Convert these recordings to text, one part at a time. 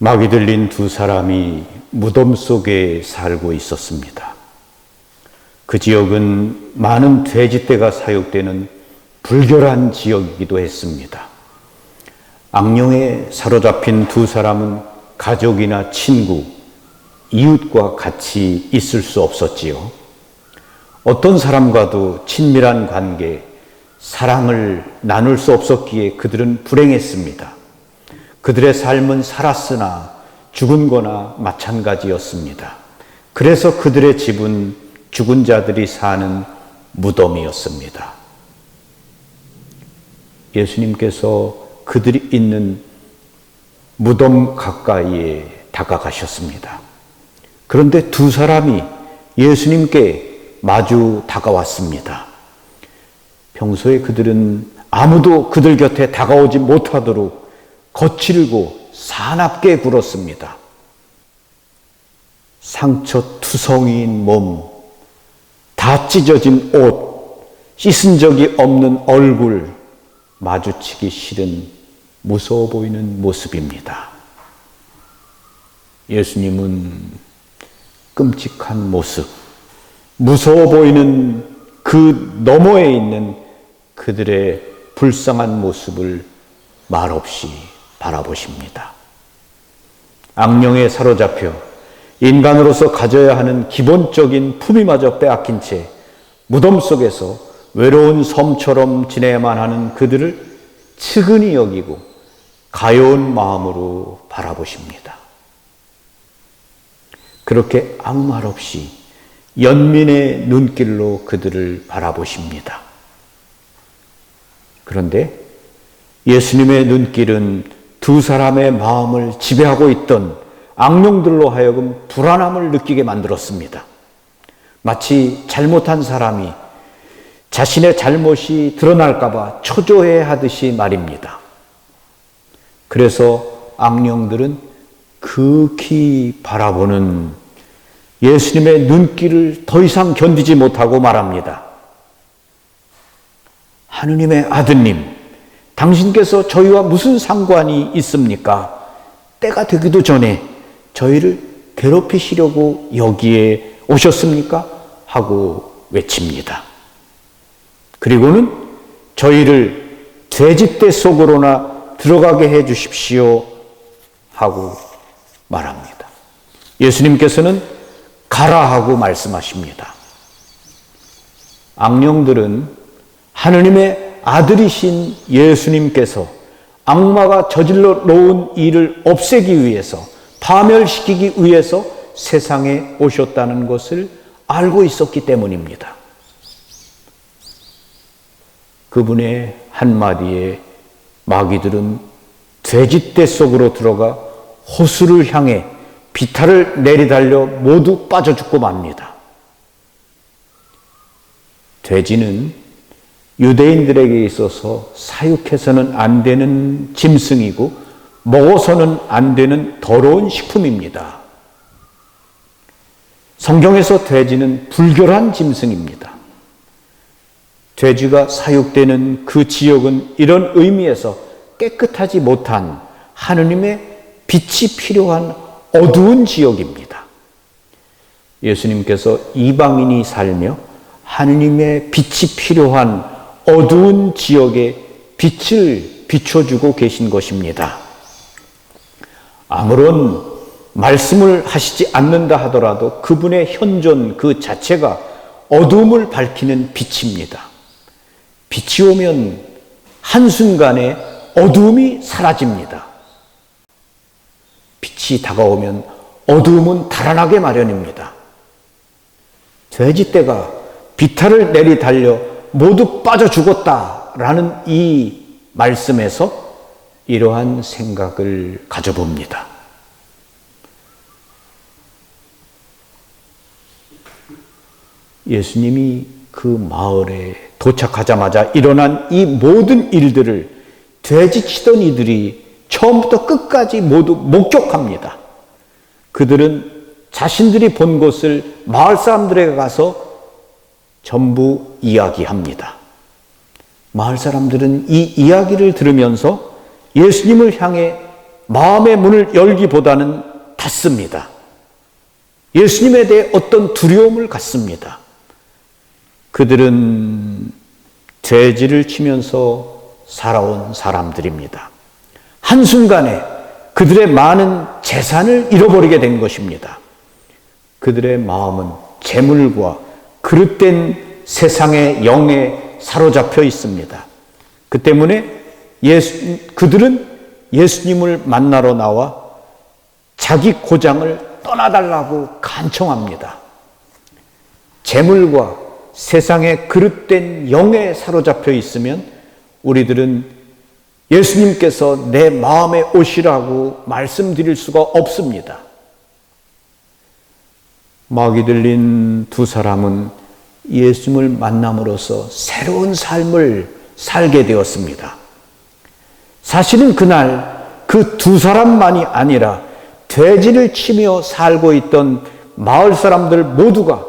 막이 들린 두 사람이 무덤 속에 살고 있었습니다. 그 지역은 많은 돼지떼가 사육되는 불결한 지역이기도 했습니다. 악령에 사로잡힌 두 사람은 가족이나 친구, 이웃과 같이 있을 수 없었지요. 어떤 사람과도 친밀한 관계, 사랑을 나눌 수 없었기에 그들은 불행했습니다. 그들의 삶은 살았으나 죽은 거나 마찬가지였습니다. 그래서 그들의 집은 죽은 자들이 사는 무덤이었습니다. 예수님께서 그들이 있는 무덤 가까이에 다가가셨습니다. 그런데 두 사람이 예수님께 마주 다가왔습니다. 평소에 그들은 아무도 그들 곁에 다가오지 못하도록 거칠고 사납게 굴었습니다. 상처투성이인 몸, 다 찢어진 옷, 씻은 적이 없는 얼굴, 마주치기 싫은 무서워 보이는 모습입니다. 예수님은 끔찍한 모습, 무서워 보이는 그 너머에 있는 그들의 불쌍한 모습을 말없이 바라보십니다. 악령에 사로잡혀 인간으로서 가져야 하는 기본적인 품위마저 빼앗긴 채 무덤 속에서 외로운 섬처럼 지내야만 하는 그들을 측은히 여기고 가여운 마음으로 바라보십니다. 그렇게 아무 말 없이 연민의 눈길로 그들을 바라보십니다. 그런데 예수님의 눈길은 두 사람의 마음을 지배하고 있던 악령들로 하여금 불안함을 느끼게 만들었습니다. 마치 잘못한 사람이 자신의 잘못이 드러날까 봐 초조해 하듯이 말입니다. 그래서 악령들은 극히 바라보는 예수님의 눈길을 더 이상 견디지 못하고 말합니다. 하느님의 아드님, 당신께서 저희와 무슨 상관이 있습니까? 때가 되기도 전에 저희를 괴롭히시려고 여기에 오셨습니까? 하고 외칩니다. 그리고는 저희를 돼지떼 속으로나 들어가게 해 주십시오 하고 말합니다. 예수님께서는 가라 하고 말씀하십니다. 악령들은 하느님의 아들이신 예수님께서 악마가 저질러 놓은 일을 없애기 위해서, 파멸시키기 위해서 세상에 오셨다는 것을 알고 있었기 때문입니다. 그분의 한마디에 마귀들은 돼지떼 속으로 들어가 호수를 향해 비탈을 내리달려 모두 빠져 죽고 맙니다. 돼지는 유대인들에게 있어서 사육해서는 안 되는 짐승이고 먹어서는 안 되는 더러운 식품입니다. 성경에서 돼지는 불결한 짐승입니다. 돼지가 사육되는 그 지역은 이런 의미에서 깨끗하지 못한 하느님의 빛이 필요한 어두운 지역입니다. 예수님께서 이방인이 살며 하느님의 빛이 필요한 어두운 지역에 빛을 비춰주고 계신 것입니다. 아무런 말씀을 하시지 않는다 하더라도 그분의 현존 그 자체가 어두움을 밝히는 빛입니다. 빛이 오면 한순간에 어두움이 사라집니다. 빛이 다가오면 어두움은 달아나게 마련입니다. 돼지떼가 비탈을 내리달려 모두 빠져 죽었다라는 이 말씀에서 이러한 생각을 가져봅니다. 예수님이 그 마을에 도착하자마자 일어난 이 모든 일들을 돼지치던 이들이 처음부터 끝까지 모두 목격합니다. 그들은 자신들이 본 것을 마을 사람들에게 가서 전부 이야기합니다. 마을 사람들은 이 이야기를 들으면서 예수님을 향해 마음의 문을 열기보다는 닫습니다. 예수님에 대해 어떤 두려움을 갖습니다. 그들은 죄질을 치면서 살아온 사람들입니다. 한순간에 그들의 많은 재산을 잃어버리게 된 것입니다. 그들의 마음은 재물과 그릇된 세상의 영에 사로잡혀 있습니다. 그 때문에 그들은 예수님을 만나러 나와 자기 고장을 떠나달라고 간청합니다. 재물과 세상의 그릇된 영에 사로잡혀 있으면 우리들은 예수님께서 내 마음에 오시라고 말씀드릴 수가 없습니다. 막이 들린 두 사람은 예수님을 만남으로써 새로운 삶을 살게 되었습니다. 사실은 그날 그 두 사람만이 아니라 돼지를 치며 살고 있던 마을 사람들 모두가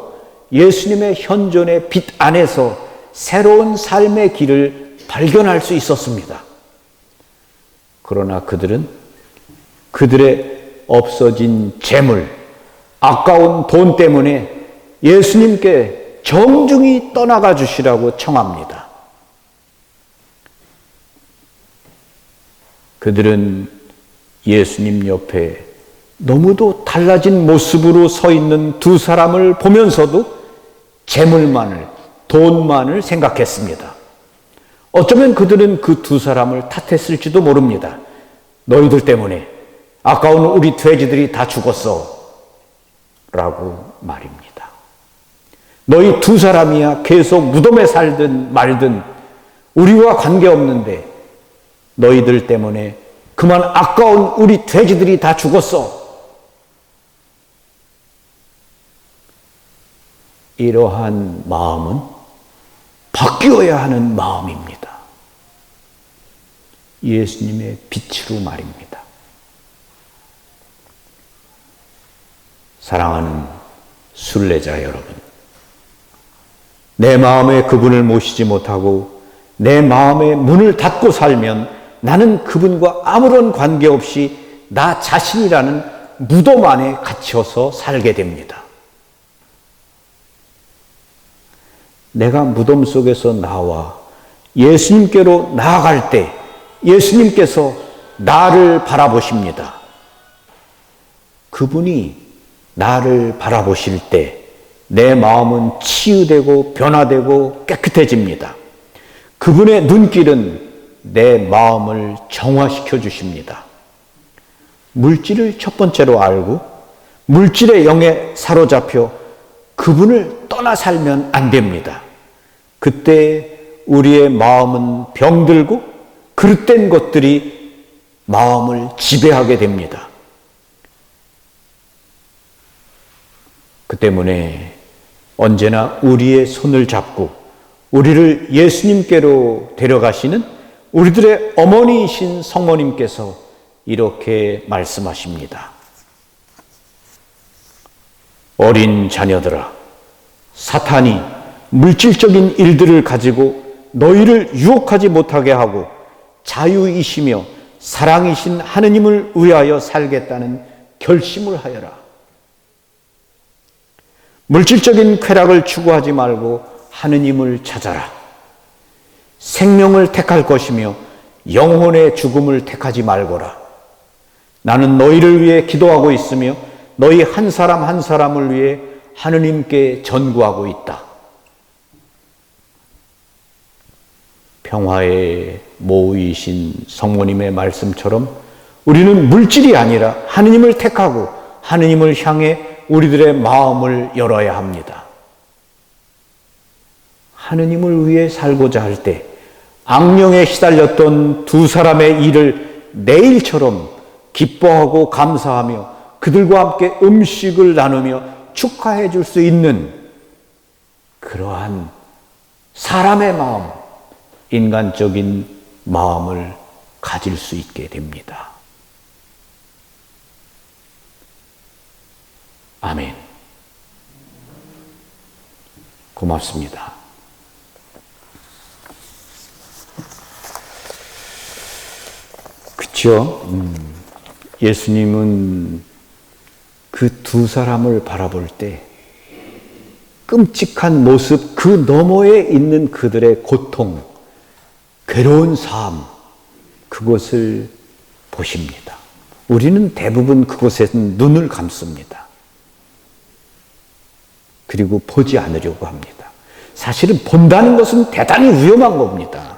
예수님의 현존의 빛 안에서 새로운 삶의 길을 발견할 수 있었습니다. 그러나 그들은 그들의 없어진 재물, 아까운 돈 때문에 예수님께 정중히 떠나가 주시라고 청합니다. 그들은 예수님 옆에 너무도 달라진 모습으로 서 있는 두 사람을 보면서도 재물만을, 돈만을 생각했습니다. 어쩌면 그들은 그 두 사람을 탓했을지도 모릅니다. 너희들 때문에 아까운 우리 돼지들이 다 죽었어 라고 말입니다. 너희 두 사람이야 계속 무덤에 살든 말든 우리와 관계없는데 너희들 때문에 그만 아까운 우리 돼지들이 다 죽었어. 이러한 마음은 바뀌어야 하는 마음입니다. 예수님의 빛으로 말입니다. 사랑하는 순례자 여러분, 내 마음에 그분을 모시지 못하고 내 마음의 문을 닫고 살면 나는 그분과 아무런 관계없이 나 자신이라는 무덤 안에 갇혀서 살게 됩니다. 내가 무덤 속에서 나와 예수님께로 나아갈 때 예수님께서 나를 바라보십니다. 그분이 나를 바라보실 때 내 마음은 치유되고 변화되고 깨끗해집니다. 그분의 눈길은 내 마음을 정화시켜 주십니다. 물질을 첫 번째로 알고 물질의 영에 사로잡혀 그분을 떠나 살면 안 됩니다. 그때 우리의 마음은 병들고 그릇된 것들이 마음을 지배하게 됩니다. 그 때문에 언제나 우리의 손을 잡고 우리를 예수님께로 데려가시는 우리들의 어머니이신 성모님께서 이렇게 말씀하십니다. 어린 자녀들아, 사탄이 물질적인 일들을 가지고 너희를 유혹하지 못하게 하고 자유이시며 사랑이신 하느님을 위하여 살겠다는 결심을 하여라. 물질적인 쾌락을 추구하지 말고 하느님을 찾아라. 생명을 택할 것이며 영혼의 죽음을 택하지 말거라. 나는 너희를 위해 기도하고 있으며 너희 한 사람 한 사람을 위해 하느님께 전구하고 있다. 평화의 모의이신 성모님의 말씀처럼 우리는 물질이 아니라 하느님을 택하고 하느님을 향해 우리들의 마음을 열어야 합니다. 하느님을 위해 살고자 할 때 악령에 시달렸던 두 사람의 일을 내일처럼 기뻐하고 감사하며 그들과 함께 음식을 나누며 축하해 줄 수 있는 그러한 사람의 마음, 인간적인 마음을 가질 수 있게 됩니다. 아멘. 고맙습니다. 그렇죠? 예수님은 그 두 사람을 바라볼 때 끔찍한 모습, 그 너머에 있는 그들의 고통, 괴로운 삶, 그것을 보십니다. 우리는 대부분 그곳에 눈을 감습니다. 그리고 보지 않으려고 합니다. 사실은 본다는 것은 대단히 위험한 겁니다.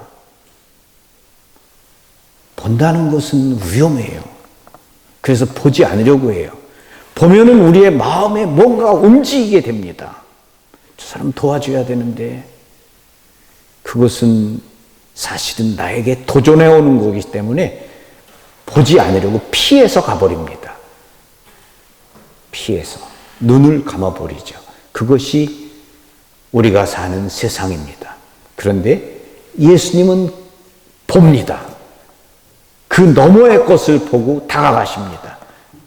본다는 것은 위험해요. 그래서 보지 않으려고 해요. 보면은 우리의 마음에 뭔가 움직이게 됩니다. 저 사람 도와줘야 되는데, 그것은 사실은 나에게 도전해 오는 거기 때문에 보지 않으려고 피해서 가버립니다. 피해서 눈을 감아버리죠. 그것이 우리가 사는 세상입니다. 그런데 예수님은 봅니다. 그 너머의 것을 보고 다가가십니다.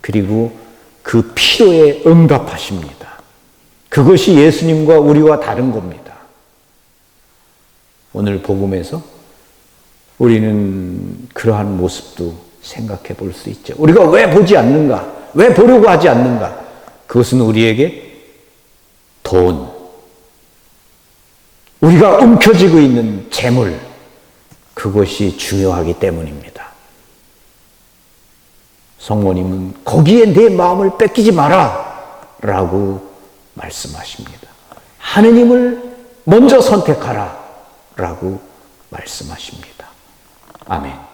그리고 그 필요에 응답하십니다. 그것이 예수님과 우리와 다른 겁니다. 오늘 복음에서 우리는 그러한 모습도 생각해 볼 수 있죠. 우리가 왜 보지 않는가? 왜 보려고 하지 않는가? 그것은 우리에게 돈, 우리가 움켜쥐고 있는 재물, 그것이 중요하기 때문입니다. 성모님은 거기에 내 마음을 뺏기지 마라 라고 말씀하십니다. 하느님을 먼저 선택하라 라고 말씀하십니다. 아멘.